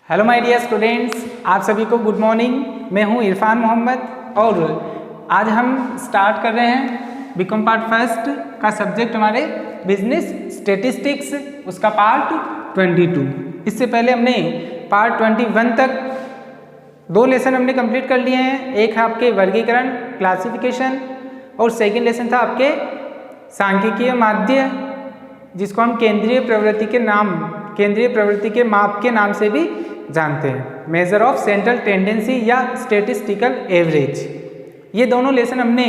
Hello my dear students, आप सभी को गुड मॉर्निंग। मैं हूं इरफान मोहम्मद और आज हम स्टार्ट कर रहे हैं बीकॉम पार्ट फर्स्ट का सब्जेक्ट हमारे बिजनेस स्टैटिस्टिक्स, उसका पार्ट 22। इससे पहले हमने पार्ट 21 तक 2 लेसन हमने कंप्लीट कर लिए हैं। एक है आपके वर्गीकरण क्लासिफिकेशन और सेकेंड लेसन था आपके सांख्यिकीय माध्य, जिसको हम केंद्रीय प्रवृत्ति के माप के नाम से भी जानते हैं, मेजर ऑफ सेंट्रल टेंडेंसी या स्टैटिस्टिकल एवरेज। ये दोनों लेसन हमने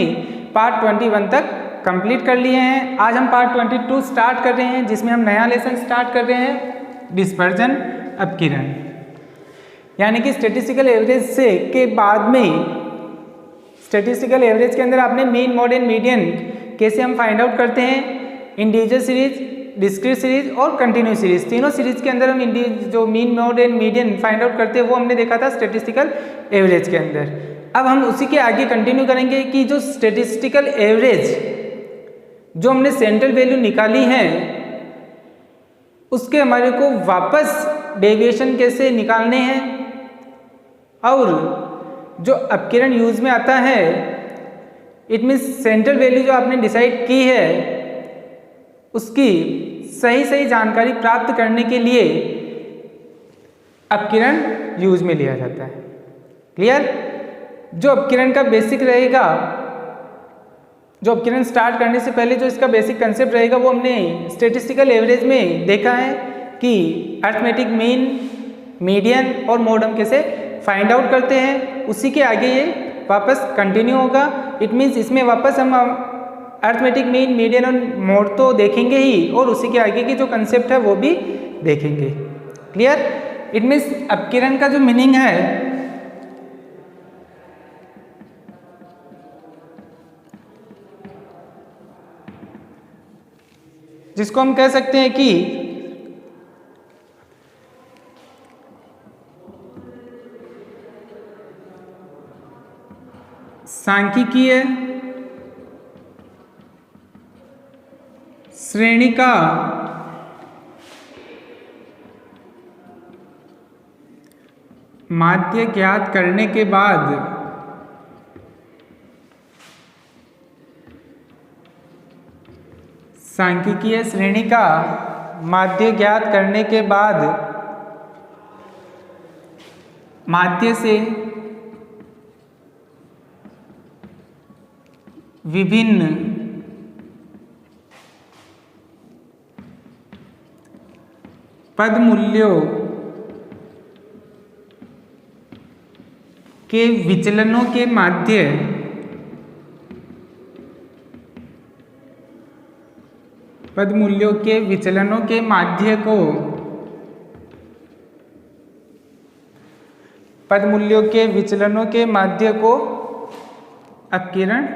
पार्ट 21 तक कंप्लीट कर लिए हैं। आज हम पार्ट 22 स्टार्ट कर रहे हैं, जिसमें हम नया लेसन स्टार्ट कर रहे हैं डिस्पर्जन अपकिरण, यानी कि स्टैटिस्टिकल एवरेज से के बाद में स्टैटिस्टिकल एवरेज के अंदर आपने मीन मोड एंड मीडियन कैसे हम फाइंड आउट करते हैं, इंडिविजुअल सीरीज, डिस्क्रीट सीरीज और कंटिन्यूस सीरीज, तीनों सीरीज के अंदर हम जो mean mode and median find out करते हैं वो हमने देखा था स्टैटिस्टिकल एवरेज के अंदर। अब हम उसी के आगे कंटिन्यू करेंगे कि जो स्टैटिस्टिकल एवरेज जो हमने सेंट्रल वैल्यू निकाली है उसके हमारे को वापस डेविएशन कैसे निकालने हैं, और जो अपकिरण यूज में आता है, इट मीन्स सेंट्रल वैल्यू जो आपने डिसाइड की है उसकी सही जानकारी प्राप्त करने के लिए अपकिरण यूज में लिया जाता है। क्लियर? जो अपकिरण का बेसिक रहेगा, जो अपकिरण स्टार्ट करने से पहले जो इसका बेसिक कंसेप्ट रहेगा वो हमने स्टैटिस्टिकल एवरेज में देखा है कि अरिथमेटिक मीन, मीडियन और मोड हम कैसे फाइंड आउट करते हैं। उसी के आगे ये वापस कंटिन्यू होगा। इट मीन्स इसमें वापस हम अरिथमेटिक मीन, मीडियन और मोड तो देखेंगे ही, और उसी के आगे की जो कंसेप्ट है वो भी देखेंगे। क्लियर? इट मीन्स अपकिरण का जो मीनिंग है, जिसको हम कह सकते हैं कि सांख्यिकीय श्रेणी का माध्य ज्ञात करने के बाद सांख्यिकीय श्रेणी का माध्य ज्ञात करने के बाद माध्य से विभिन्न पद मूल्यों के विचलनों के माध्य को अपकिरण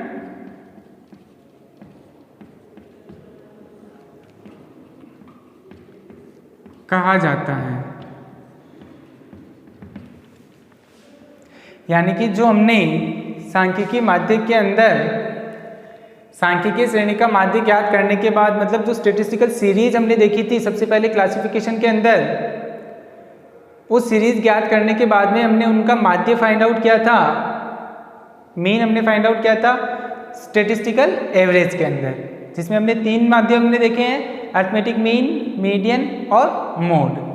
कहा जाता है। यानी कि जो हमने सांख्यिकीय माध्य के अंदर सांख्यिकीय श्रेणी का माध्य ज्ञात करने के बाद, मतलब जो स्टैटिस्टिकल सीरीज हमने देखी थी सबसे पहले क्लासिफिकेशन के अंदर, उस सीरीज ज्ञात करने के बाद में हमने उनका माध्य फाइंड आउट किया था, मीन हमने फाइंड आउट किया था स्टैटिस्टिकल एवरेज के अंदर, जिसमें हमने 3 माध्य हमने देखे हैं, अरिथमेटिक मीन, मीडियन और मोड।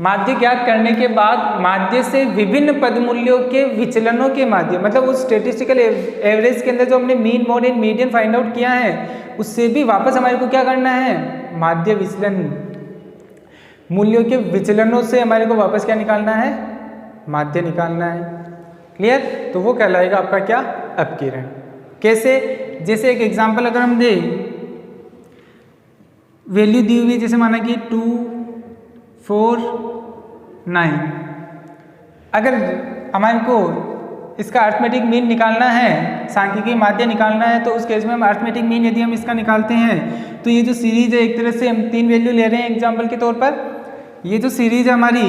माध्य ज्ञात करने के बाद माध्य से विभिन्न पद मूल्यों के विचलनों के माध्य, मतलब उस स्टैटिस्टिकल एवरेज के अंदर जो हमने mean, mode and median find out किया है उससे भी वापस हमारे को क्या करना है, माध्य विचलन, मूल्यों के विचलनों से हमारे को वापस क्या निकालना है, माध्य निकालना है। क्लियर? तो वो कहलाएगा आपका क्या, अपकिरण। कैसे? जैसे एक एग्जाम्पल अगर हम दें, वैल्यू दी हुई, जैसे माना कि 2, 4, 9, अगर हमारे को इसका अरिथमेटिक मीन निकालना है, सांख्यिकीय माध्य निकालना है, तो उस केस में हम अरिथमेटिक मीन यदि हम इसका निकालते हैं तो ये जो सीरीज है, एक तरह से हम 3 वैल्यू ले रहे हैं एग्जाम्पल के तौर पर, ये जो सीरीज है हमारी,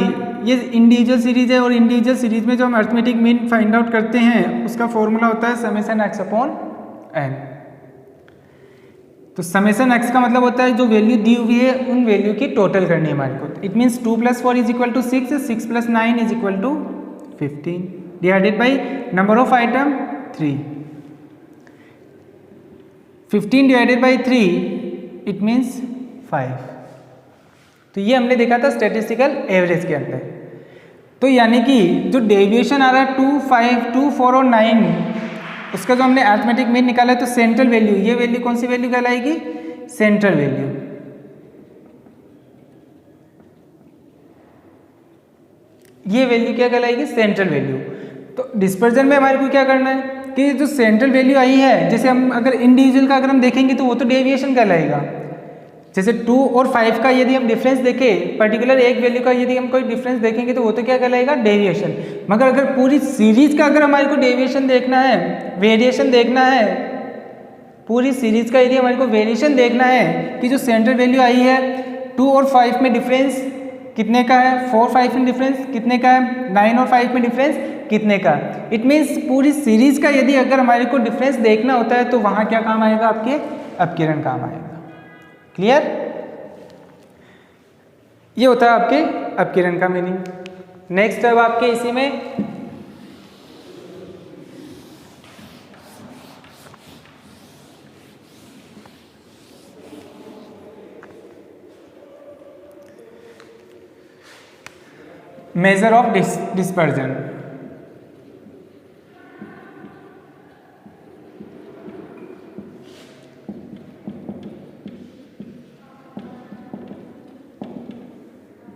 ये इंडिविजुअल सीरीज है, और इंडिविजुअल सीरीज में जो हम अरिथमेटिक मीन फाइंड आउट करते हैं उसका फॉर्मूला होता है समेशन x/n। तो समेशन एक्स का मतलब होता है जो वैल्यू दी हुई है उन वैल्यू की टोटल करनी है हमारे को। It means 2 + 4 is equal to 6, 6 + 9 is equal to 15 divided by number of item 3। 15 divided by 3 it means 5। तो ये हमने देखा था स्टैटिस्टिकल एवरेज के अंदर। तो यानी कि जो डेविएशन आ रहा है 2, 5, 2, 4 और 9, उसका जो हमने अरिथमेटिक मीन निकाला है तो सेंट्रल वैल्यू, ये वैल्यू कौन सी वैल्यू कहलाएगी? Central value. ये वैल्यू क्या कहलाएगी? Central value. तो डिस्पर्जन में हमारे को क्या करना है कि जो सेंट्रल वैल्यू आई है, जैसे हम अगर इंडिविजुअल का अगर हम देखेंगे तो वो तो डेविएशन कहलाएगा। जैसे 2 और 5 का यदि हम डिफरेंस देखें, पर्टिकुलर एक वैल्यू का यदि हम कोई डिफरेंस देखेंगे तो वो तो क्या कहलाएगा? डेविएशन। मगर अगर पूरी सीरीज का अगर हमारे को डेविएशन देखना है, वेरिएशन देखना है, पूरी सीरीज का यदि हमारे को वेरिएशन देखना है कि जो सेंट्रल वैल्यू आई है 2 और 5 में डिफरेंस कितने का है, 4, 5 में डिफरेंस कितने का है, 9 और 5 में डिफरेंस कितने का। इट मीन्स पूरी सीरीज का यदि अगर हमारे को डिफरेंस देखना होता है तो वहां क्या काम आएगा? आपके अपकिरण काम आएगा। क्लियर? ये होता है आपके अपकिरण का मीनिंग। नेक्स्ट अब आपके इसी में measure of dispersion.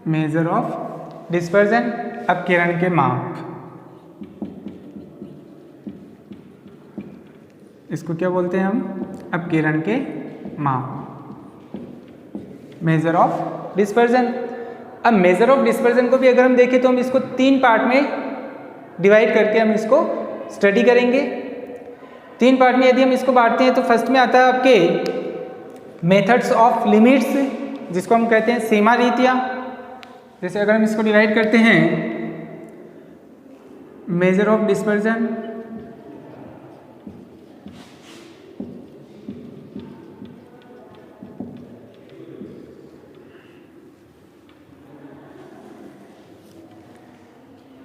Measure of dispersion, अपकिरण के माप। इसको क्या बोलते हैं हम? अपकिरण के माप, मेजर ऑफ डिस्पर्जन। अब मेजर ऑफ डिस्पर्जन को भी अगर हम देखें तो हम इसको 3 पार्ट में डिवाइड करके हम इसको स्टडी करेंगे। 3 पार्ट में यदि हम इसको बांटते हैं तो फर्स्ट में आता है आपके मेथड्स ऑफ लिमिट्स, जिसको हम कहते हैं सीमा रीतियां। जैसे अगर हम इसको डिवाइड करते हैं, मेजर ऑफ डिस्पर्जन,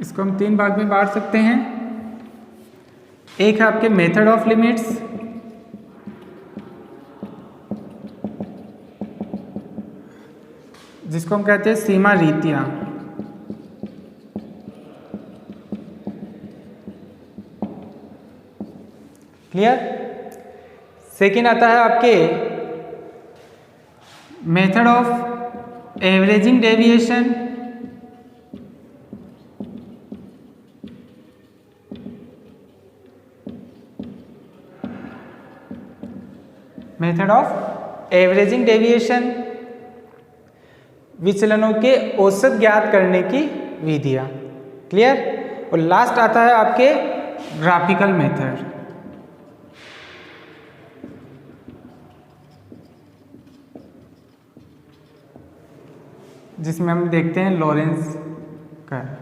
इसको हम 3 भाग में बांट सकते हैं। एक है आपके मेथड ऑफ लिमिट्स, जिसको हम कहते हैं सीमा रीतियां। क्लियर? सेकेंड आता है आपके method of averaging deviation, method of averaging deviation, विचलनों के औसत ज्ञात करने की विधियां। क्लियर? और लास्ट आता है आपके ग्राफिकल मेथड, जिसमें हम देखते हैं लॉरेंस कर्व।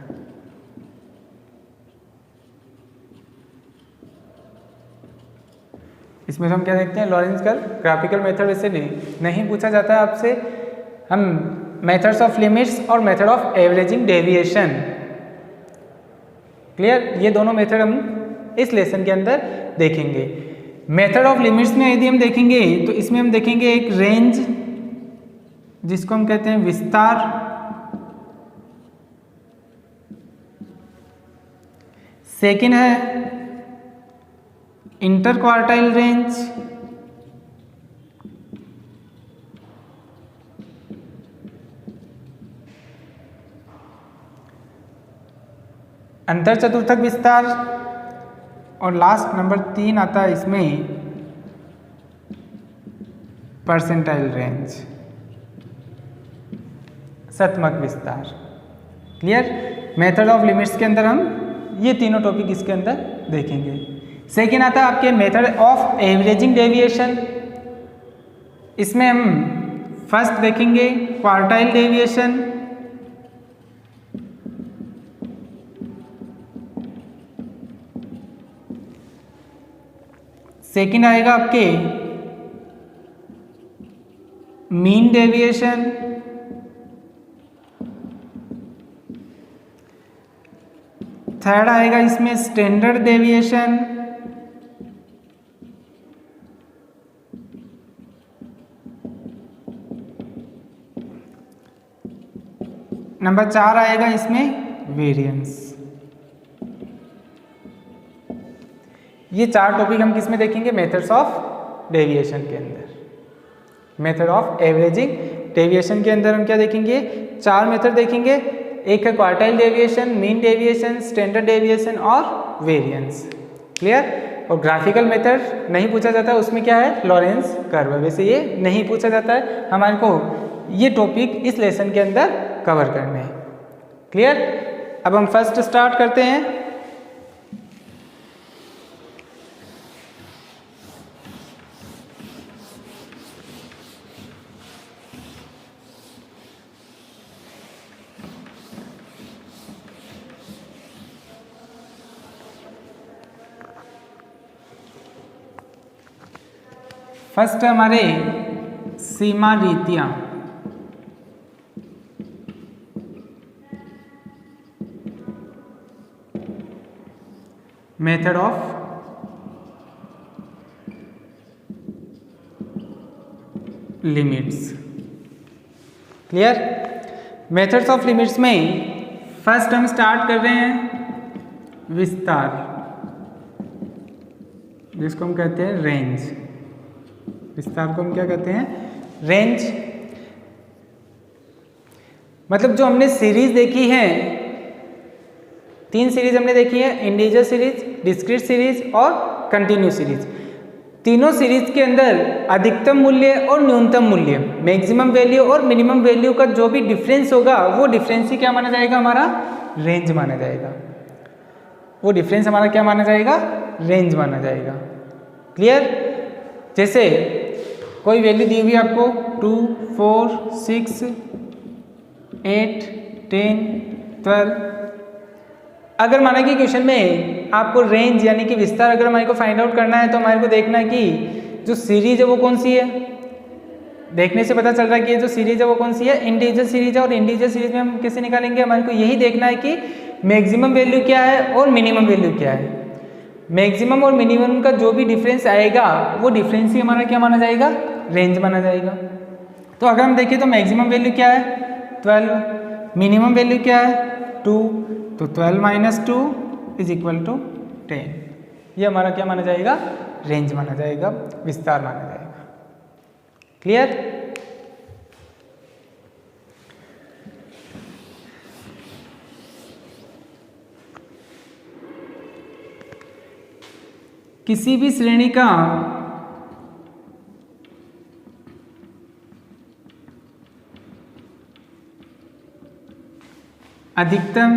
इसमें हम क्या देखते हैं? Lawrence curve. ग्राफिकल मेथड वैसे नहीं पूछा जाता है आपसे। हम मेथड्स ऑफ लिमिट्स और method of averaging deviation, clear, ये दोनों मेथड हम इस लेसन के अंदर देखेंगे। मेथड ऑफ लिमिट्स में यदि हम देखेंगे तो इसमें हम देखेंगे एक रेंज, जिसको हम कहते हैं विस्तार। सेकेंड है इंटर क्वार्टाइल रेंज, अंतर चतुर्थक विस्तार, और लास्ट नंबर 3 आता है इसमें परसेंटाइल रेंज, शतमक विस्तार। क्लियर? मेथड ऑफ लिमिट्स के अंदर हम ये तीनों टॉपिक इसके अंदर देखेंगे। सेकेंड आता है आपके मेथड ऑफ एवरेजिंग डेविएशन। इसमें हम फर्स्ट देखेंगे क्वार्टाइल डेविएशन, सेकेंड आएगा आपके मीन डेविएशन, थर्ड आएगा इसमें स्टैंडर्ड डेविएशन, नंबर 4 आएगा इसमें वेरिएंस। ये 4 टॉपिक हम किस में देखेंगे? मेथड्स ऑफ डेविएशन के अंदर। मेथड ऑफ एवरेजिंग डेविएशन के अंदर हम क्या देखेंगे? 4 मेथड देखेंगे। एक है quartile deviation, mean deviation, standard deviation और वेरिएंस। क्लियर? और ग्राफिकल मेथड नहीं पूछा जाता है, उसमें क्या है? Lawrence curve. वैसे ये नहीं पूछा जाता है, हमारे को ये टॉपिक इस लेसन के अंदर कवर करने हैं। क्लियर? अब हम फर्स्ट स्टार्ट करते हैं। फर्स्ट है हमारे सीमा रीतियां। Method of limits. Clear? Methods of limits में फर्स्ट हम स्टार्ट कर रहे हैं विस्तार, जिसको हम कहते हैं रेंज। विस्तार को हम क्या कहते हैं? रेंज। मतलब जो हमने सीरीज देखी है, 3 सीरीज हमने देखी है, इंडिविजुअल सीरीज, डिस्क्रीट सीरीज और कंटिन्यू सीरीज। तीनों सीरीज के अंदर अधिकतम मूल्य और न्यूनतम मूल्य, मैक्सिमम वैल्यू और मिनिमम वैल्यू का जो भी डिफरेंस होगा, वो डिफरेंस ही क्या माना जाएगा? हमारा रेंज माना जाएगा। वो डिफरेंस हमारा क्या माना जाएगा? रेंज माना जाएगा। क्लियर? जैसे कोई वैल्यू दी हुई है आपको 2, 4, 6, 8, 10, 12। अगर माना कि क्वेश्चन में आपको रेंज यानी कि विस्तार अगर हमारे को फाइंड आउट करना है, तो हमारे को देखना है कि जो सीरीज है वो कौन सी है। देखने से पता चल रहा है कि ये जो सीरीज है वो कौन सी है? इंडिविजुअल सीरीज है। और इंडिविजुअल सीरीज में हम कैसे निकालेंगे? हमारे को यही देखना है कि मैक्सिमम वैल्यू क्या है और मिनिमम वैल्यू क्या है। मैक्सिमम और मिनिमम का जो भी डिफरेंस आएगा, वो डिफरेंस ही हमारा क्या माना जाएगा? रेंज माना जाएगा। तो अगर हम देखें तो मैक्सिमम वैल्यू क्या है? 12। मिनिमम वैल्यू क्या है? 2। तो 12 माइनस 2 इज इक्वल टू 10। ये हमारा क्या माना जाएगा? रेंज माना जाएगा, विस्तार माना जाएगा। क्लियर? किसी भी श्रेणी का अधिकतम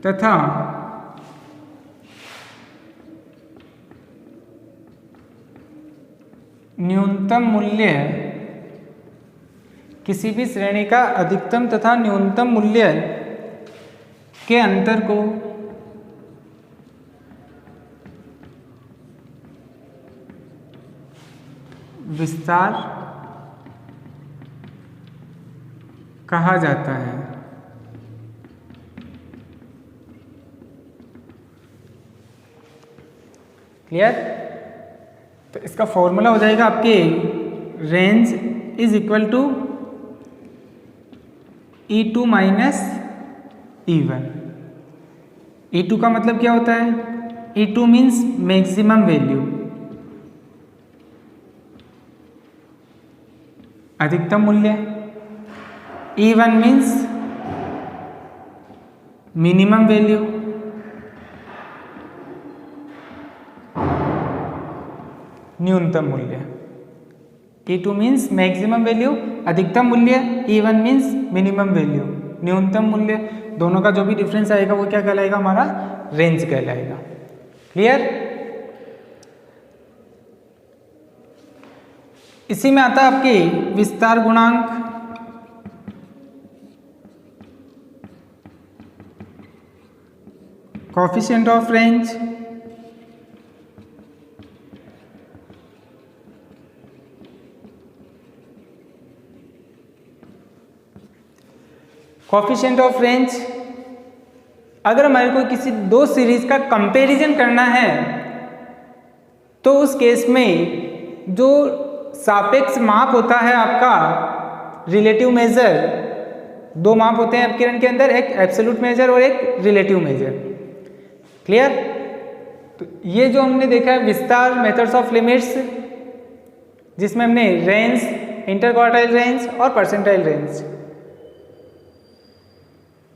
तथा न्यूनतम मूल्य, किसी भी श्रेणी का अधिकतम तथा न्यूनतम मूल्य के अंतर को विस्तार कहा जाता है। क्लियर? तो इसका फॉर्मूला हो जाएगा आपके range is equal to E2 minus E1। E2 का मतलब क्या होता है? E2 मीन्स मैक्सिमम वैल्यू, अधिकतम मूल्य। E1 मीन्स मिनिमम वैल्यू, न्यूनतम मूल्य। E2 मीन्स मैक्सिमम वैल्यू, अधिकतम मूल्य। E1 मीन्स मिनिमम वैल्यू, न्यूनतम मूल्य। दोनों का जो भी डिफरेंस आएगा वो क्या कहलाएगा? हमारा रेंज कहलाएगा। क्लियर? इसी में आता है आपके विस्तार गुणांक। Coefficient of range. Coefficient of range, अगर हमारे को किसी दो सीरीज का कंपैरिजन करना है तो उस केस में जो सापेक्ष माप होता है आपका रिलेटिव मेजर, दो माप होते हैं अपकिरण के अंदर, एक एब्सोल्यूट मेजर और एक रिलेटिव मेजर। क्लियर? तो ये जो हमने देखा है विस्तार मेथड्स ऑफ लिमिट्स, जिसमें हमने रेंज, इंटरक्वार्टाइल रेंज और percentile range.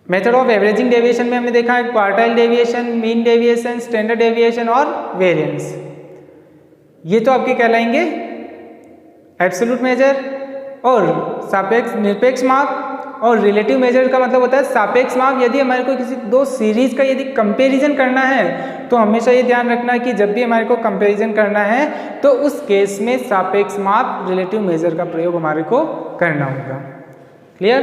Method of averaging deviation में हमने देखा है quartile deviation, mean deviation, standard deviation और वेरिएंस। ये तो आपके कहलाएंगे एब्सोल्यूट मेजर और सापेक्ष निरपेक्ष माप। और रिलेटिव मेजर का मतलब होता है सापेक्ष माप। यदि हमारे को किसी दो सीरीज का यदि कंपैरिजन करना है तो हमेशा ये ध्यान रखना कि जब भी हमारे को कंपैरिजन करना है तो उस केस में सापेक्ष माप रिलेटिव मेजर का प्रयोग हमारे को करना होगा। क्लियर?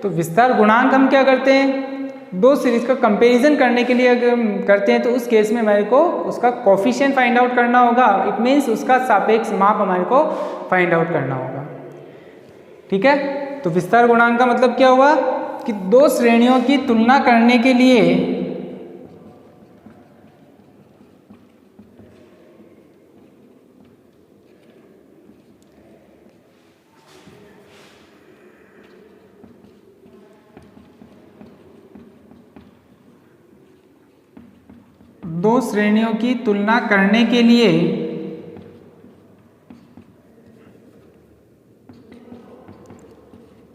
तो विस्तार गुणांक हम क्या करते हैं, दो सीरीज का कंपैरिजन करने के लिए अगर हम करते हैं तो उस केस में हमारे को उसका कोफिशिएंट फाइंड आउट करना होगा। इट मीन्स उसका सापेक्ष माप हमारे को फाइंड आउट करना होगा। ठीक है? तो विस्तार गुणांक का मतलब क्या हुआ कि दो श्रेणियों की तुलना करने के लिए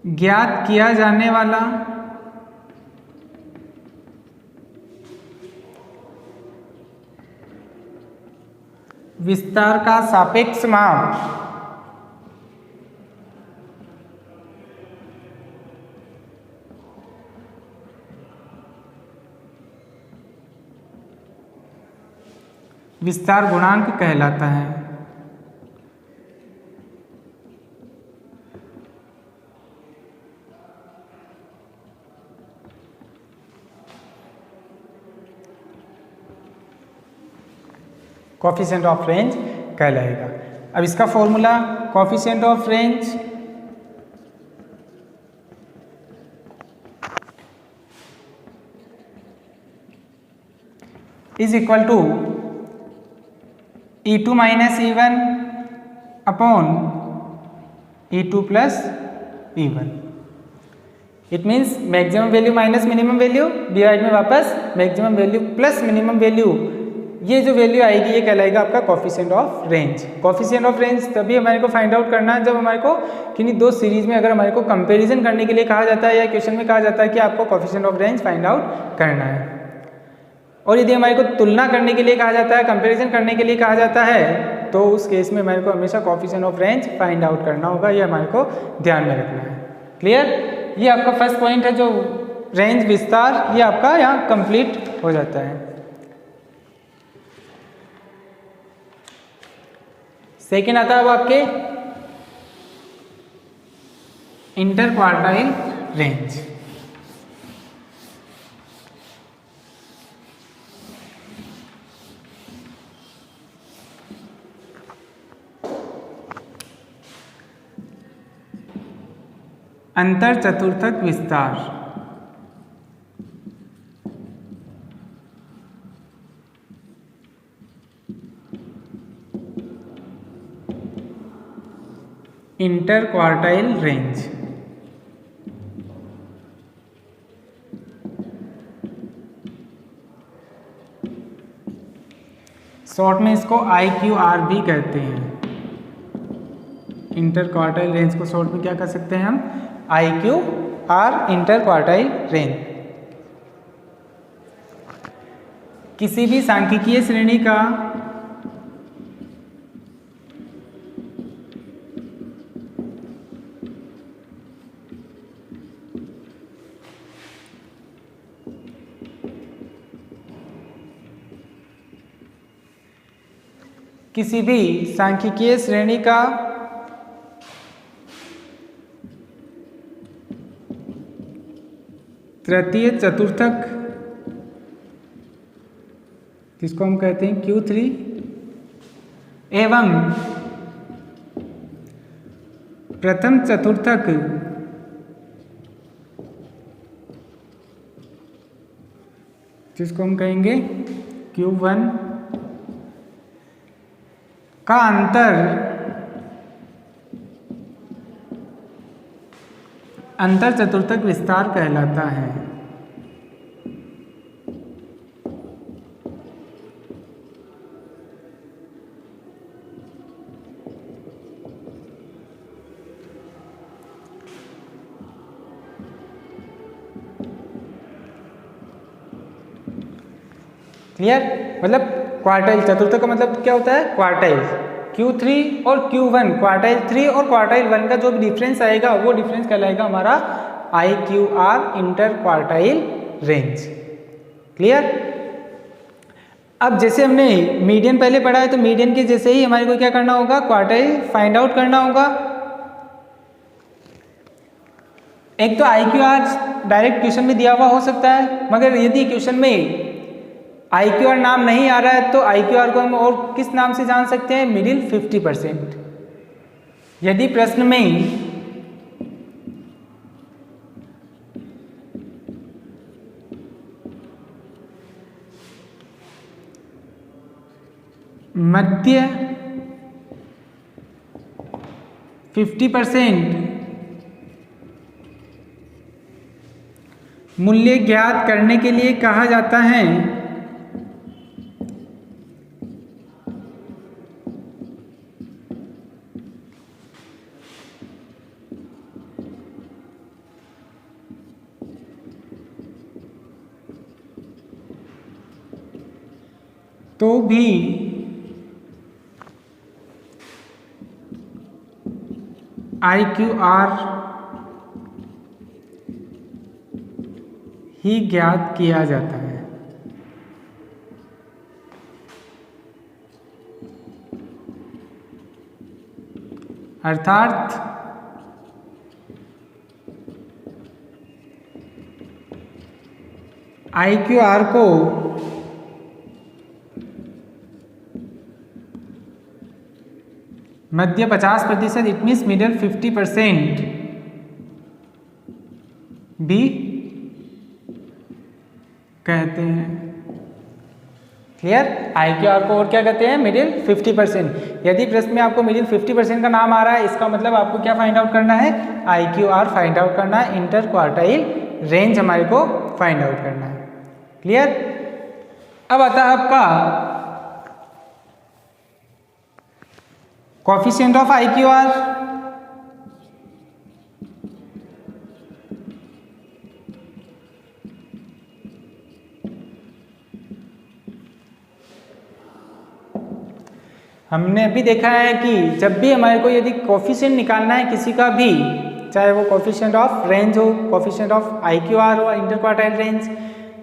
ज्ञात किया जाने वाला विस्तार का सापेक्ष माप विस्तार गुणांक कहलाता है। कोफिशिएंट ऑफ रेंज कहलाएगा। अब इसका formula coefficient of range is equal to E2 minus E1 upon E2 plus E1। It means maximum value minus minimum value divide में वापस maximum value plus minimum value. ये जो वैल्यू आएगी ये कहलाएगा आपका coefficient of range. Coefficient of range तभी हमारे को फाइंड आउट करना है जब हमारे को किन्हीं दो सीरीज में अगर हमारे को कंपैरिजन करने के लिए कहा जाता है या क्वेश्चन में कहा जाता है कि आपको coefficient of range find out करना है। और यदि हमारे को तुलना करने के लिए कहा जाता है, कंपैरिजन करने के लिए कहा जाता है, तो उस केस में हमारे को हमेशा coefficient of range find out करना होगा। ये हमारे को ध्यान में रखना है। क्लियर? ये आपका फर्स्ट पॉइंट है जो रेंज विस्तार, ये आपका यहाँ कंप्लीट हो जाता है। सेकेंड आता है अब आपके इंटर क्वार्टाइल रेंज। अंतर चतुर्थक विस्तार। Inter quartile range. शॉर्ट में इसको IQR भी कहते हैं। इंटर क्वार्टाइल रेंज को शॉर्ट में क्या कर सकते हैं हम? IQR, inter quartile range. किसी भी सांख्यिकीय श्रेणी का तृतीय चतुर्थक, जिसको हम कहते हैं Q3, एवं प्रथम चतुर्थक जिसको हम कहेंगे Q1 का अंतर चतुर्थक विस्तार कहलाता है। क्लियर? मतलब क्वार्टाइल चतुर्थक का मतलब क्या होता है? क्वार्टाइल। Q3 और Q1 क्वार्टाइल 3 और क्वार्टाइल 1 का जो भी डिफरेंस आएगा वो डिफरेंस कहलाएगा हमारा IQR inter quartile range. Clear? अब जैसे हमने मीडियन पहले पढ़ा है तो मीडियन के जैसे ही हमारे को क्या करना होगा? क्वार्टाइल फाइंड आउट करना होगा। एक तो IQR डायरेक्ट क्वेश्चन में दिया हुआ हो सकता है, मगर यदि क्वेश्चन में IQR नाम नहीं आ रहा है तो IQR को हम और किस नाम से जान सकते हैं? मिडिल 50%। यदि प्रश्न में मध्य 50% मूल्य ज्ञात करने के लिए कहा जाता है तो भी IQR ही ज्ञात किया जाता है। अर्थात IQR को मध्य 50% इट मीन्स मिडल 50% भी कहते हैं। क्लियर? IQR को और क्या कहते हैं? मिडिल 50%। यदि प्रश्न में आपको मिडिल 50% का नाम आ रहा है इसका मतलब आपको क्या फाइंड आउट करना है? IQR फाइंड आउट करना है, इंटर क्वार्टाइल रेंज हमारे को फाइंड आउट करना है। क्लियर? अब आता है आपका कोएफिशिएंट ऑफ IQR। हमने अभी देखा है कि जब भी हमारे को यदि कोएफिशिएंट निकालना है किसी का भी, चाहे वो कोएफिशिएंट ऑफ रेंज हो, कोएफिशिएंट ऑफ IQR हो, inter quartile range,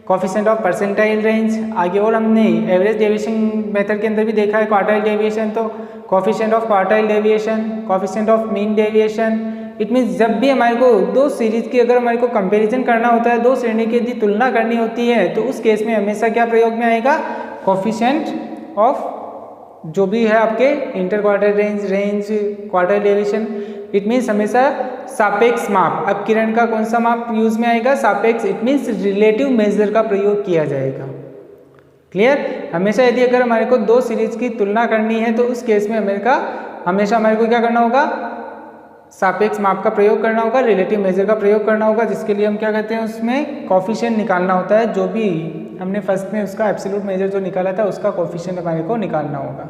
coefficient of percentile range, आगे और हमने एवरेज डेविएशन मेथड के अंदर भी देखा है क्वार्टाइल डेविएशन, तो coefficient of quartile deviation, coefficient of mean deviation. It means जब भी हमारे को दो सीरीज की अगर हमारे को कंपैरिजन करना होता है, दो श्रेणी की यदि तुलना करनी होती है तो उस केस में हमेशा क्या प्रयोग में आएगा? कोएफिशिएंट ऑफ जो भी है आपके inter quartile range quartile deviation. It means हमेशा सापेक्ष माप। अब किरण का कौन सा माप यूज में आएगा? सापेक्ष। इट मीन्स रिलेटिव मेजर का प्रयोग किया जाएगा। क्लियर? हमेशा यदि अगर हमारे को दो सीरीज की तुलना करनी है तो उस केस में हमेशा हमारे को क्या करना होगा? सापेक्ष माप का प्रयोग करना होगा, रिलेटिव मेजर का प्रयोग करना होगा, जिसके लिए हम क्या कहते हैं? उसमें कोएफिशिएंट निकालना होता है। जो भी हमने फर्स्ट में उसका एब्सोल्यूट मेजर जो निकाला था उसका कोएफिशिएंट हमारे को निकालना होगा।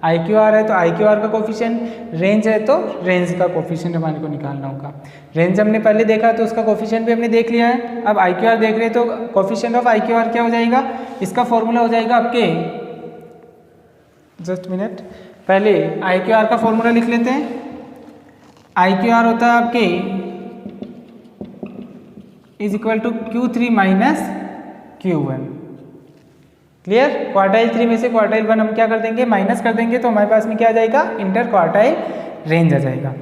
IQR है तो IQR का कोएफिशिएंट, रेंज है तो रेंज का कोएफिशिएंट हमारे को निकालना होगा। रेंज हमने पहले देखा तो उसका कोएफिशिएंट भी हमने देख लिया है। अब IQR देख रहे हैं तो कोएफिशिएंट ऑफ IQR क्या हो जाएगा? इसका फॉर्मूला हो जाएगा आपके, जस्ट मिनट, पहले IQR का फॉर्मूला लिख लेते हैं। IQR होता है आपके is equal to Q3 minus Q1। Clear? Quartile 3 में से क्वार्टाइल 1 हम क्या कर देंगे? माइनस कर देंगे तो हमारे पास में क्या आ जाएगा? इंटर क्वार्टाइल रेंज आ जाएगा।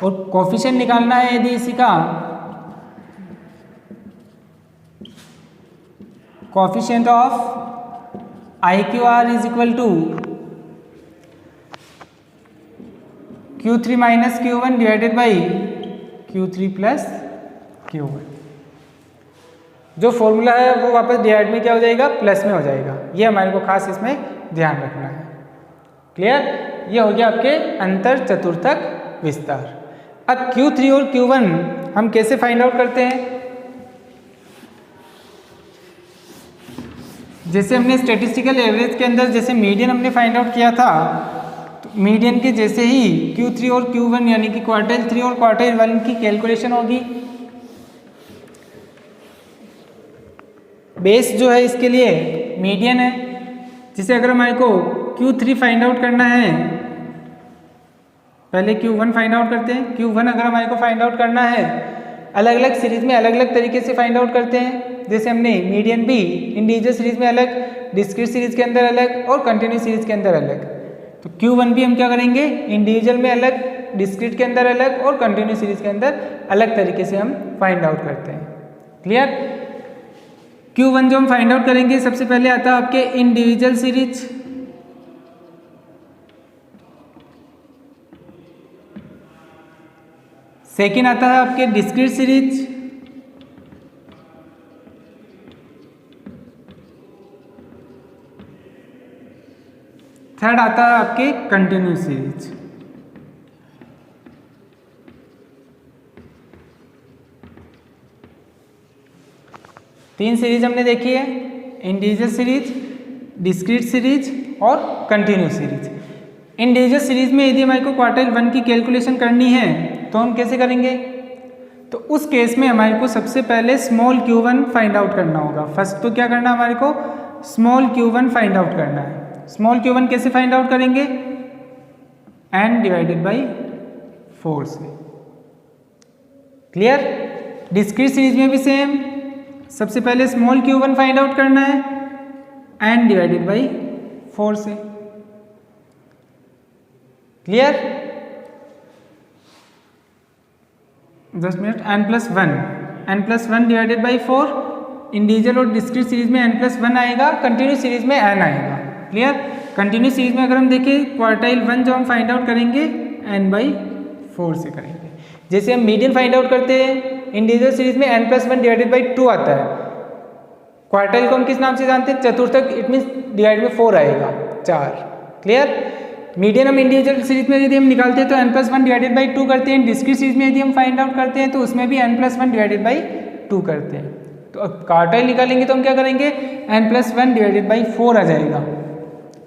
और कोएफिशिएंट निकालना है यदि इसी का, coefficient of IQR is equal to Q3 minus Q1 divided by Q3 plus Q1। जो फॉर्मूला है वो वापस डिवाइड में क्या हो जाएगा, प्लस में हो जाएगा। ये हमारे को खास इसमें ध्यान रखना है। क्लियर? ये हो गया आपके अंतर चतुर्थक विस्तार। अब Q3 और Q1 हम कैसे फाइंड आउट करते हैं? जैसे हमने स्टैटिस्टिकल एवरेज के अंदर जैसे मीडियन हमने फाइंड आउट किया था, तो मीडियन के जैसे ही Q3 और Q1 यानी कि क्वार्टाइल 3 और क्वार्टाइल 1 की कैलकुलेशन होगी। बेस जो है इसके लिए मीडियन है। जिसे अगर हमारे को Q3 फाइंड आउट करना है, पहले Q1 फाइंड आउट करते हैं। Q1 अगर हमारे को फाइंड आउट करना है, अलग अलग सीरीज में अलग अलग तरीके से फाइंड आउट करते हैं। जैसे हमने मीडियन भी इंडिविजुअल सीरीज में अलग, डिस्क्रीट सीरीज के अंदर अलग और कंटिन्यूस सीरीज के अंदर अलग। तो Q1 भी हम क्या करेंगे, इंडिविजुअल में अलग, डिस्क्रीट के अंदर अलग और कंटिन्यूस सीरीज के अंदर अलग तरीके से हम फाइंड आउट करते हैं। क्लियर? Q1 जो हम फाइंड आउट करेंगे, सबसे पहले आता है आपके इंडिविजुअल सीरीज, सेकेंड आता है आपके डिस्क्रीट सीरीज, थर्ड आता है आपके कंटिन्यूस सीरीज। तीन सीरीज हमने देखी है, इंडिविजुअल सीरीज, डिस्क्रीट सीरीज और कंटिन्यूस सीरीज। इंडिविजुअल सीरीज में यदि हमारे को क्वार्टाइल 1 की कैलकुलेशन करनी है तो हम कैसे करेंगे? तो उस केस में हमारे को सबसे पहले स्मॉल Q1 फाइंड आउट करना होगा। फर्स्ट तो क्या करना है, हमारे को स्मॉल Q1 फाइंड आउट करना है। स्मॉल Q1 कैसे फाइंड आउट करेंगे? n डिवाइडेड बाई 4 से। क्लियर? डिस्क्रीट सीरीज में भी सेम, सबसे पहले स्मॉल Q1 फाइंड आउट करना है n डिवाइडेड बाई 4 से। Clear? Just minute, n+1 divided by 4। Individual और डिस्क्रीट सीरीज में n+1 आएगा, कंटिन्यूस सीरीज में n आएगा। क्लियर? कंटिन्यूस सीरीज में अगर हम देखें, क्वार्टाइल 1 जो हम फाइंड आउट करेंगे n/4 से करेंगे। जैसे हम मीडियन फाइंड आउट करते हैं, इंडिविजुअल सीरीज में n+1 डिवाइडेड बाई 2 आता है। क्वार्टाइल को हम किस नाम से जानते हैं? चतुर्थक, इट मीन्स डिवाइड में 4 आएगा, 4। क्लियर? मीडियन हम इंडिविजुअल सीरीज में यदि हम निकालते हैं तो n+1 डिवाइडेड बाई 2 करते हैं। डिस्क्रीट सीरीज में यदि हम फाइंड आउट करते हैं तो उसमें भी n+1 डिवाइडेड बाई 2 करते हैं। तो अब क्वार्टाइल निकालेंगे तो हम क्या करेंगे, n+1 डिवाइडेड बाई 4 आ जाएगा।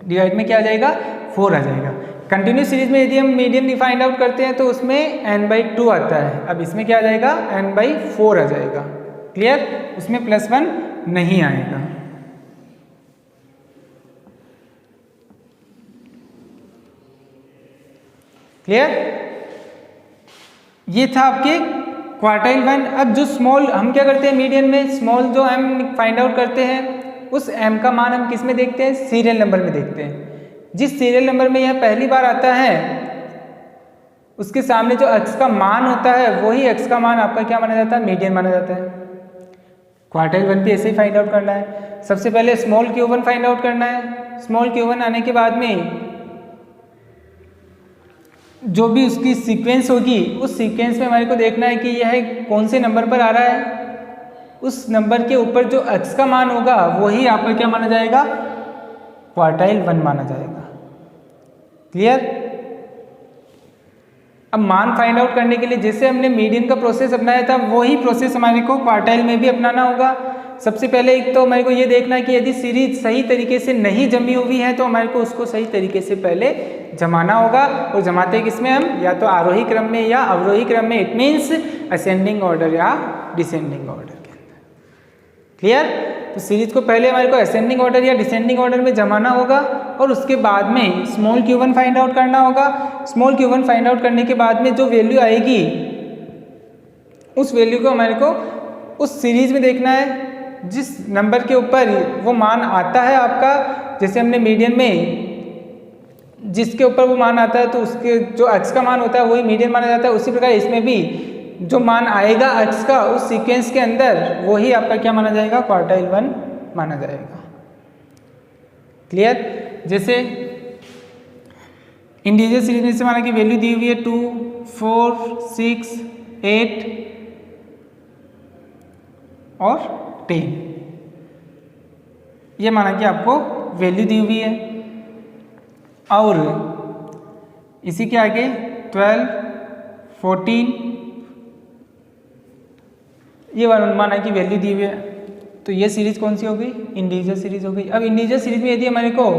डिवाइड में क्या आ जाएगा, 4 आ जाएगा। कंटिन्यूस सीरीज में यदि हम मीडियन फाइंड आउट करते हैं तो उसमें n/2 आता है। अब इसमें क्या आ जाएगा, n/4 आ जाएगा। क्लियर? उसमें +1 नहीं आएगा। क्लियर? ये था आपके क्वार्टाइल 1। अब जो स्मॉल हम क्या करते हैं, मीडियन में स्मॉल जो m फाइंड आउट करते हैं, उस m का मान हम किस में देखते हैं? सीरियल नंबर में देखते हैं। जिस सीरियल नंबर में यह पहली बार आता है, उसके सामने जो x का मान होता है, वही x का मान आपका क्या माना जाता है? मीडियन माना जाता है। क्वार्टाइल 1 भी ऐसे ही फाइंड आउट करना है। सबसे पहले स्मॉल Q1 फाइंड आउट करना है। स्मॉल Q1 आने के बाद में जो भी उसकी सीक्वेंस होगी, उस सीक्वेंस में हमारे को देखना है कि यह कौन से नंबर पर आ रहा है। उस नंबर के ऊपर जो x का मान होगा, वही आपका क्या माना जाएगा? क्वार्टाइल 1 माना जाएगा। क्लियर? अब मान फाइंड आउट करने के लिए जैसे हमने मीडियन का प्रोसेस अपनाया था, वही प्रोसेस हमारे को क्वार्टाइल में भी अपनाना होगा। सबसे पहले एक तो हमारे को ये देखना है कि यदि सीरीज सही तरीके से नहीं जमी हुई है तो हमारे को उसको सही तरीके से पहले जमाना होगा। और जमाते किसमें हम, या तो आरोही क्रम में या अवरोही क्रम में, इट मीन्स असेंडिंग ऑर्डर या डिसेंडिंग ऑर्डर के अंदर। क्लियर? तो सीरीज को पहले हमारे को असेंडिंग ऑर्डर या डिसेंडिंग ऑर्डर में जमाना होगा और उसके बाद में स्मॉल Q1 फाइंड आउट करना होगा। स्मॉल Q1 फाइंड आउट करने के बाद में जो वैल्यू आएगी, उस वैल्यू को हमारे को उस सीरीज में देखना है जिस नंबर के ऊपर वो मान आता है आपका। जैसे हमने मीडियन में जिसके ऊपर वो मान आता है, तो उसके जो x का मान होता है वही मीडियन माना जाता है। उसी प्रकार इसमें भी जो मान आएगा x का उस सीक्वेंस के अंदर, वही आपका क्या माना जाएगा? क्वार्टाइल 1 माना जाएगा। क्लियर? जैसे इंडिविजुअल सीरीज में से माना कि वैल्यू दी हुई है 2, 4, 6, 8 और 10, ये माना कि आपको वैल्यू दी हुई है। और इसी के आगे 12, 14 ये माना कि वैल्यू दी हुई है। तो ये सीरीज कौन सी हो गई? इंडिविजुअल सीरीज हो गई। अब इंडिविजुअल सीरीज में यदि हमारे को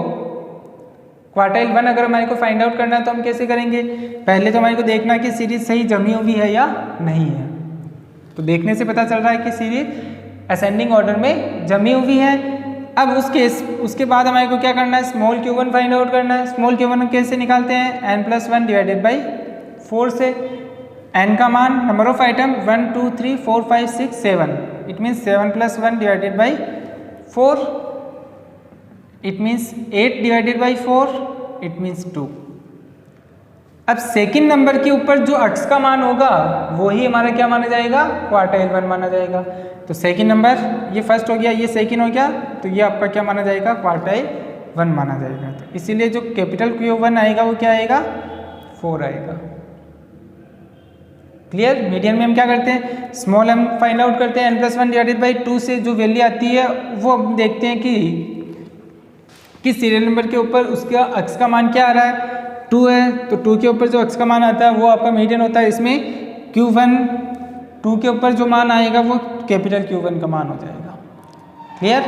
क्वार्टाइल 1 अगर हमारे को फाइंड आउट करना है तो हम कैसे करेंगे? पहले तो हमारे को देखना है कि सीरीज सही जमी हुई है या नहीं है। तो देखने से पता चल रहा है कि सीरीज असेंडिंग ऑर्डर में जमी हुई है। अब उसके बाद हमारे को क्या करना है? स्मॉल q1 फाइंड आउट करना है। स्मॉल q1 हम कैसे निकालते हैं? n+1 डिवाइडेड बाई 4 से। n का मान number of item 1 2 3 4 5 6 7, it means 7+1 divided by 4, it means 8 divided by 4, it means 2। अब सेकंड नंबर के ऊपर जो अक्स का मान होगा वही हमारा क्या माना जाएगा? क्वार्टाइल 1 माना जाएगा। तो सेकंड नंबर ये फर्स्ट हो गया, ये सेकंड हो गया, तो ये आपका क्या माना जाएगा? क्वार्टाइल 1 माना जाएगा। तो इसीलिए जो कैपिटल Q1 आएगा वो क्या आएगा? 4 आएगा। क्लियर? मीडियन में हम क्या करते हैं? स्मॉल हम फाइंड आउट करते हैं n+1 डिवाइडेड बाई 2 से जो वैल्यू आती है वो हम देखते हैं कि किस सीरियल नंबर के ऊपर उसका अक्स का मान क्या आ रहा है? 2 है, तो 2 के ऊपर जो अक्स का मान आता है वो आपका मीडियन होता है। इसमें Q1 2 के ऊपर जो मान आएगा वो कैपिटल Q1 का मान हो जाएगा। क्लियर?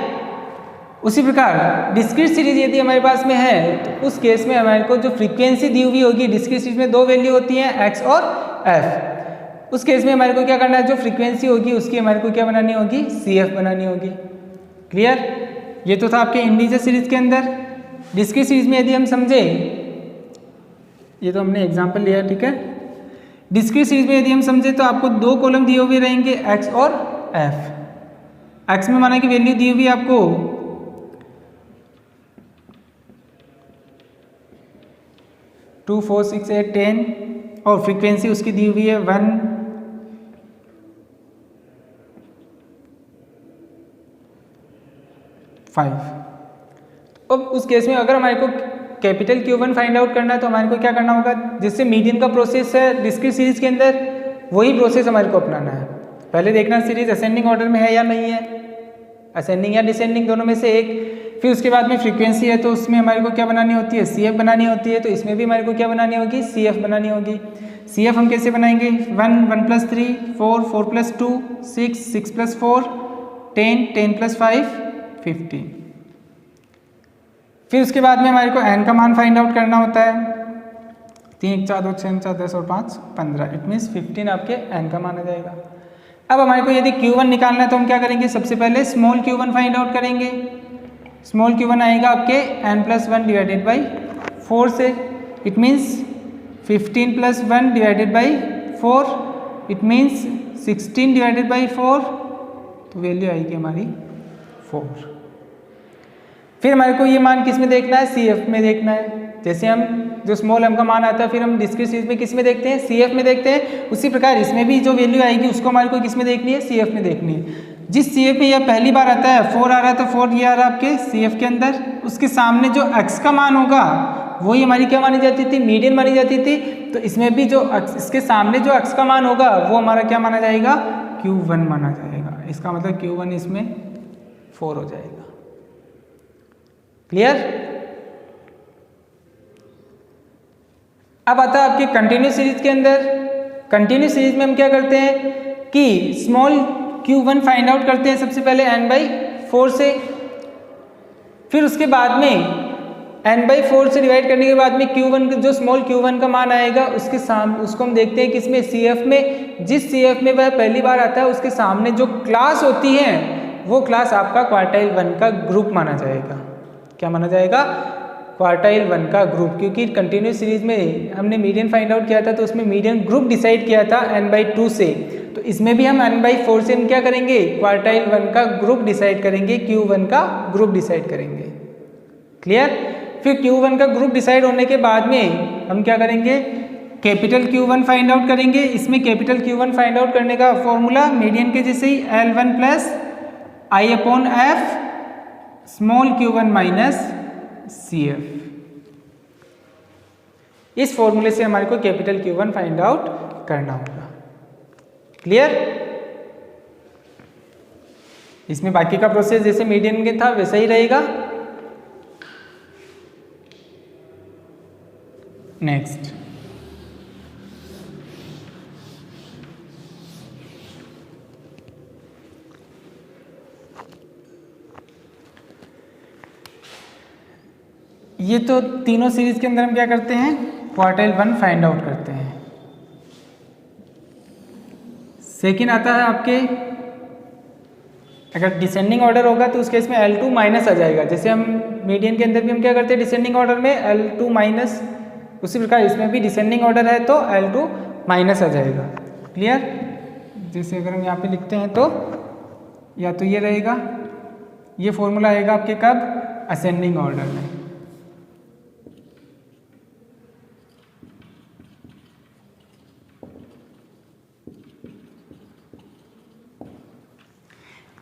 उसी प्रकार डिस्क्रीट सीरीज यदि हमारे पास में है तो उस केस में हमारे को जो फ्रीक्वेंसी दी हुई होगी, डिस्क्रीट सीरीज में 2 वैल्यू होती हैं x और f। उस केस में हमारे को क्या करना है? जो फ्रीक्वेंसी होगी उसकी हमारे को क्या बनानी होगी? CF बनानी होगी। क्लियर? ये तो था आपके इंडिविजुअल सीरीज के अंदर। डिस्क्रीट सीरीज में यदि हम समझे, ये तो हमने एग्जाम्पल लिया, ठीक है। डिस्क्रीट सीरीज में यदि हम समझे तो आपको 2 कॉलम दिए हुए रहेंगे x और f। x में माना कि वैल्यू दी हुई आपको 2 4 6 8 10 और फ्रीक्वेंसी उसकी दी हुई है 1 5। अब उस केस में अगर हमारे को कैपिटल Q1 फाइंड आउट करना है तो हमारे को क्या करना होगा? जिससे मीडियन का प्रोसेस है डिस्क्रीट सीरीज के अंदर, वही प्रोसेस हमारे को अपनाना है। पहले देखना सीरीज असेंडिंग ऑर्डर में है या नहीं है, असेंडिंग या डिसेंडिंग दोनों में से एक। फिर उसके बाद में फ्रीक्वेंसी है तो उसमें हमारे को क्या बनानी होती है? CF बनानी होती है। तो इसमें भी हमारे को क्या बनानी होगी? CF बनानी होगी। CF हम कैसे बनाएंगे? 1 1 + 3 4 4 + 2 6 6 + 4 10 10 + 5 15। फिर उसके बाद में हमारे को n का मान फाइंड आउट करना होता है। 3 4 2 6 4 10 और 5 15, इट मीन्स 15 आपके n का मान आ जाएगा। अब हमारे को यदि Q1 निकालना है तो हम क्या करेंगे? सबसे पहले स्मॉल Q1 फाइंड आउट करेंगे। स्मॉल Q1 आएगा आपके n+1 डिवाइडेड बाई 4 से, it means 15 + 1 divided by 4, it means 16 divided by 4, तो वैल्यू आएगी हमारी 4। फिर हमारे को ये मान किस में देखना है? CF में देखना है। जैसे हम जो स्मॉल m का मान आता है फिर हम डिस्क्रीट सीरीज में किस में देखते हैं? CF में देखते हैं। उसी प्रकार इसमें भी जो वैल्यू आएगी उसको हमारे को किस में देखनी है? CF में देखनी है। जिस CF में यह पहली बार आता है 4 आ रहा है तो 4 ये आ रहा है आपके CF के अंदर। उसके सामने जो x का मान होगा वही हमारी क्या मानी जाती थी? मीडियन मानी जाती थी। तो इसमें भी जो इसके सामने जो x का मान होगा वो हमारा क्या माना जाएगा? Q1 माना जाएगा। इसका मतलब Q1 इसमें 4 हो जाएगा। क्लियर? अब आता है आपके कंटिन्यूस सीरीज के अंदर। कंटिन्यूस सीरीज में हम क्या करते हैं कि स्मॉल Q1 फाइंड आउट करते हैं सबसे पहले n/4 से। फिर उसके बाद में n/4 से डिवाइड करने के बाद में Q1 जो स्मॉल Q1 का मान आएगा उसको हम देखते हैं किसमें? CF में। जिस CF में वह पहली बार आता है उसके सामने जो क्लास होती है वो क्लास आपका क्वार्टाइल 1 का ग्रुप माना जाएगा। क्या माना जाएगा? क्वार्टाइल 1 का ग्रुप। क्योंकि कंटिन्यूस सीरीज में हमने मीडियन फाइंड आउट किया था तो उसमें मीडियन ग्रुप डिसाइड किया था n/2 से। तो इसमें भी हम n/4 से हम क्या करेंगे? क्वार्टाइल 1 का ग्रुप डिसाइड करेंगे, Q1 का ग्रुप डिसाइड करेंगे। क्लियर? फिर Q1 का ग्रुप डिसाइड होने के बाद में हम क्या करेंगे? कैपिटल Q1 फाइंड आउट करेंगे। इसमें कैपिटल Q1 फाइंड आउट करने का फॉर्मूला मीडियन के जैसे ही L1 + I/F small Q1 minus CF। इस फॉर्मूले से हमारे को कैपिटल Q1 फाइंड आउट करना होगा। क्लियर? इसमें बाकी का प्रोसेस जैसे मीडियन में था वैसा ही रहेगा। नेक्स्ट, ये तो तीनों सीरीज के अंदर हम क्या करते हैं, क्वार्टाइल 1 फाइंड आउट करते हैं। सेकेंड आता है आपके, अगर डिसेंडिंग ऑर्डर होगा तो उस केस में L2 माइनस आ जाएगा। जैसे हम मीडियन के अंदर भी हम क्या करते हैं डिसेंडिंग ऑर्डर में L2 माइनस, उसी प्रकार इसमें भी डिसेंडिंग ऑर्डर है तो L2 माइनस आ जाएगा। क्लियर? जैसे अगर हम यहाँ पे लिखते हैं तो या तो ये रहेगा, ये फॉर्मूला आएगा आपके कब, असेंडिंग ऑर्डर में।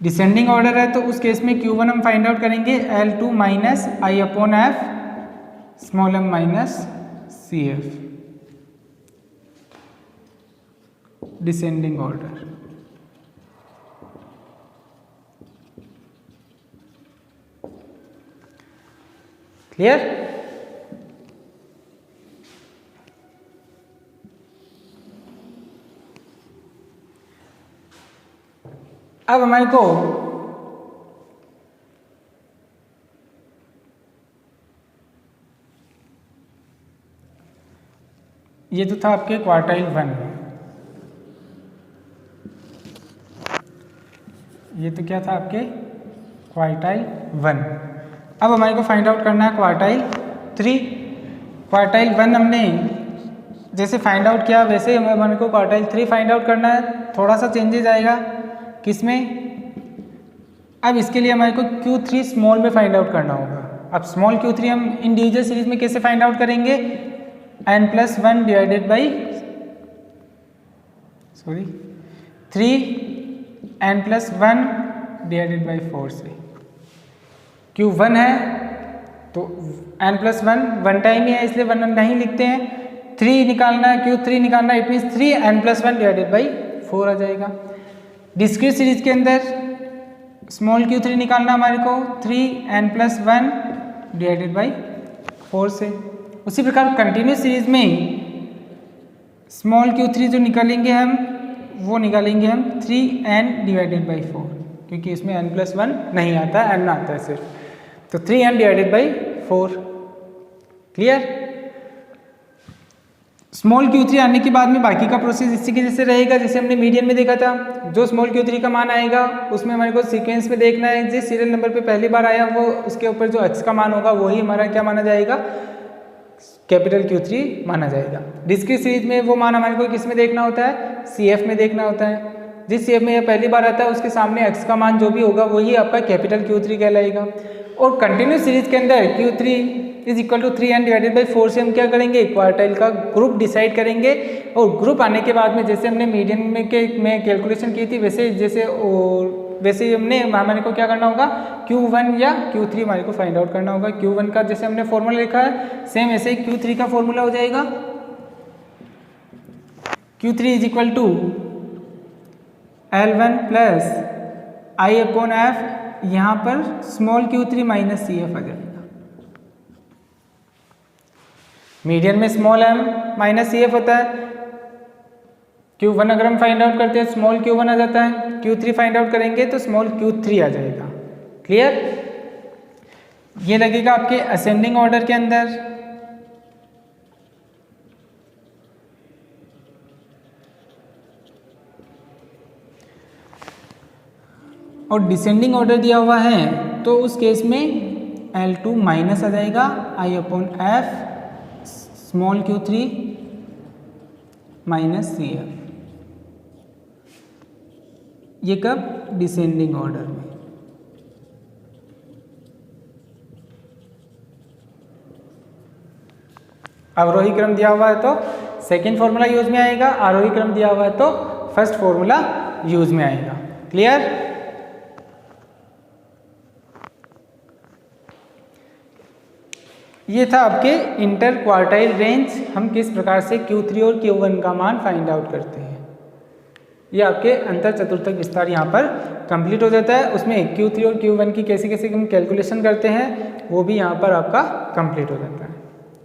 डिसेंडिंग ऑर्डर है तो उस केस में Q1 हम फाइंड आउट करेंगे L2 minus I upon F small m minus C F, descending order. Clear? अब हमारे को ये तो था आपके क्वार्टाइल 1, ये तो क्या था आपके क्वार्टाइल 1। अब हमारे को फाइंड आउट करना है क्वार्टाइल 3। क्वार्टाइल 1 हमने जैसे फाइंड आउट किया वैसे हमारे को क्वार्टाइल 3 फाइंड आउट करना है। थोड़ा सा चेंजेस आएगा किसमें, अब इसके लिए हमारे को Q3 स्मॉल में फाइंड आउट करना होगा। अब स्मॉल Q3 हम इंडिविजुअल सीरीज में कैसे फाइंड आउट करेंगे, n+1 divided by 3n+1 divided by 4 से। Q1 है तो n+1 वन टाइम ही है इसलिए 1 नहीं लिखते हैं। 3 निकालना है, Q3 निकालना है, it means 3n+1 divided by 4 आ जाएगा। डिस्क्रीट सीरीज के अंदर स्मॉल Q3 निकालना हमारे को 3n+1 डिवाइडेड बाई 4 से। उसी प्रकार कंटिन्यूस सीरीज में स्मॉल Q3 जो निकालेंगे हम वो निकालेंगे हम 3n डिवाइडेड बाई 4, क्योंकि इसमें n+1 नहीं आता है, n आता है सिर्फ, तो 3n divided by 4। Clear? Small Q3 आने के बाद में बाकी का प्रोसेस इसी के जैसे रहेगा जैसे हमने मीडियन में देखा था। जो स्मॉल Q3 का मान आएगा उसमें हमारे को सीक्वेंस में देखना है, जिस सीरियल नंबर पे पहली बार आया वो उसके ऊपर जो x का मान होगा वही हमारा क्या माना जाएगा, कैपिटल Q3 माना जाएगा। डिस्क्रीट सीरीज में वो मान हमारे को किस में देखना होता है, CF में देखना होता है। जिस CF में यह पहली बार आता है उसके सामने x का मान जो भी होगा वही आपका कैपिटल Q3 कहलाएगा। और कंटिन्यूस सीरीज के अंदर Q3 is equal to 3n divided by 4 से हम क्या करेंगे, क्वार्टाइल का ग्रुप डिसाइड करेंगे। और ग्रुप आने के बाद में जैसे हमने मीडियन में कैलकुलेशन की थी वैसे वैसे हमने हमारे को क्या करना होगा, Q1 या Q3 हमारे को फाइंड आउट करना होगा। Q1 का जैसे हमने फॉर्मूला लिखा है सेम ऐसे ही Q3 का फॉर्मूला हो जाएगा। Q3 is equal to L1 plus I upon F, यहाँ पर स्मॉल Q3 माइनस CF आ जाएगा। मीडियन में स्मॉल m माइनस CF होता है। Q1 अगर हम फाइंड आउट करते हैं स्मॉल Q1 आ जाता है, Q3 फाइंड आउट करेंगे तो स्मॉल Q3 आ जाएगा। क्लियर? ये लगेगा आपके असेंडिंग ऑर्डर के अंदर। और डिसेंडिंग ऑर्डर दिया हुआ है तो उस केस में L2 माइनस आ जाएगा I upon F small Q3 minus CF। ये कब, डिसेंडिंग ऑर्डर में। अवरोही क्रम दिया हुआ है तो सेकेंड फॉर्मूला यूज में आएगा, आरोही क्रम दिया हुआ है तो फर्स्ट फॉर्मूला यूज में आएगा। क्लियर? ये था आपके इंटर क्वार्टाइल रेंज, हम किस प्रकार से Q3 और Q1 का मान फाइंड आउट करते हैं। ये आपके अंतर चतुर्थक विस्तार यहाँ पर कंप्लीट हो जाता है। उसमें Q3 और Q1 की कैसे कैसे हम कैलकुलेशन करते हैं वो भी यहाँ पर आपका कंप्लीट हो जाता है।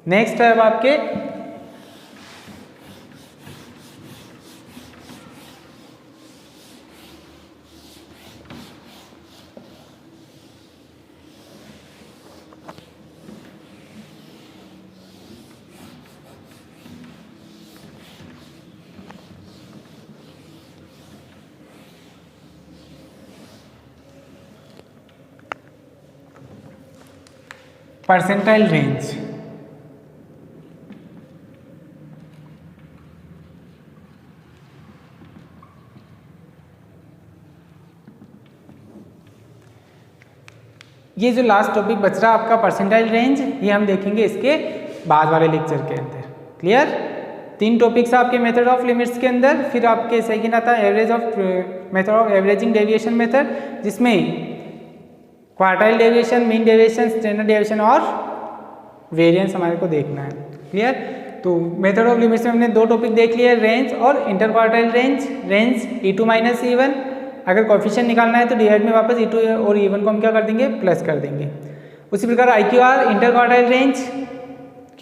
नेक्स्ट है अब आपके परसेंटाइल रेंज। ये जो लास्ट टॉपिक बच रहा है आपका परसेंटाइल रेंज, ये हम देखेंगे इसके बाद वाले लेक्चर के अंदर। क्लियर? 3 टॉपिक्स आपके मेथड ऑफ लिमिट्स के अंदर, फिर आपके सेकंड आता है average of method of averaging deviation method, जिसमें quartile deviation, mean deviation, standard deviation और वेरिएंस हमारे को देखना है। क्लियर? तो मेथड ऑफ लिमिट्स में हमने 2 टॉपिक देख लिए, रेंज और inter quartile range. Range E2 minus E1, अगर कोएफिशिएंट निकालना है तो डिवाइड में वापस E2 और E1 को हम क्या कर देंगे, प्लस कर देंगे। उसी प्रकार IQR inter quartile range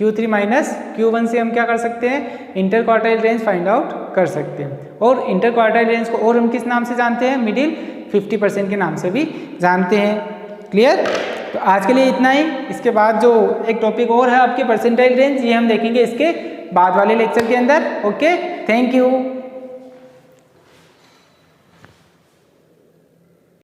Q3 minus Q1 से हम क्या कर सकते हैं, inter quartile range find out कर सकते हैं। और इंटर क्वार्टाइल रेंज को और हम किस नाम से जानते हैं, मिडिल 50% के नाम से भी जानते हैं। क्लियर? तो आज के लिए इतना ही। इसके बाद जो एक टॉपिक और है आपके परसेंटाइल रेंज, ये हम देखेंगे इसके बाद वाले लेक्चर के अंदर। Okay, thank you.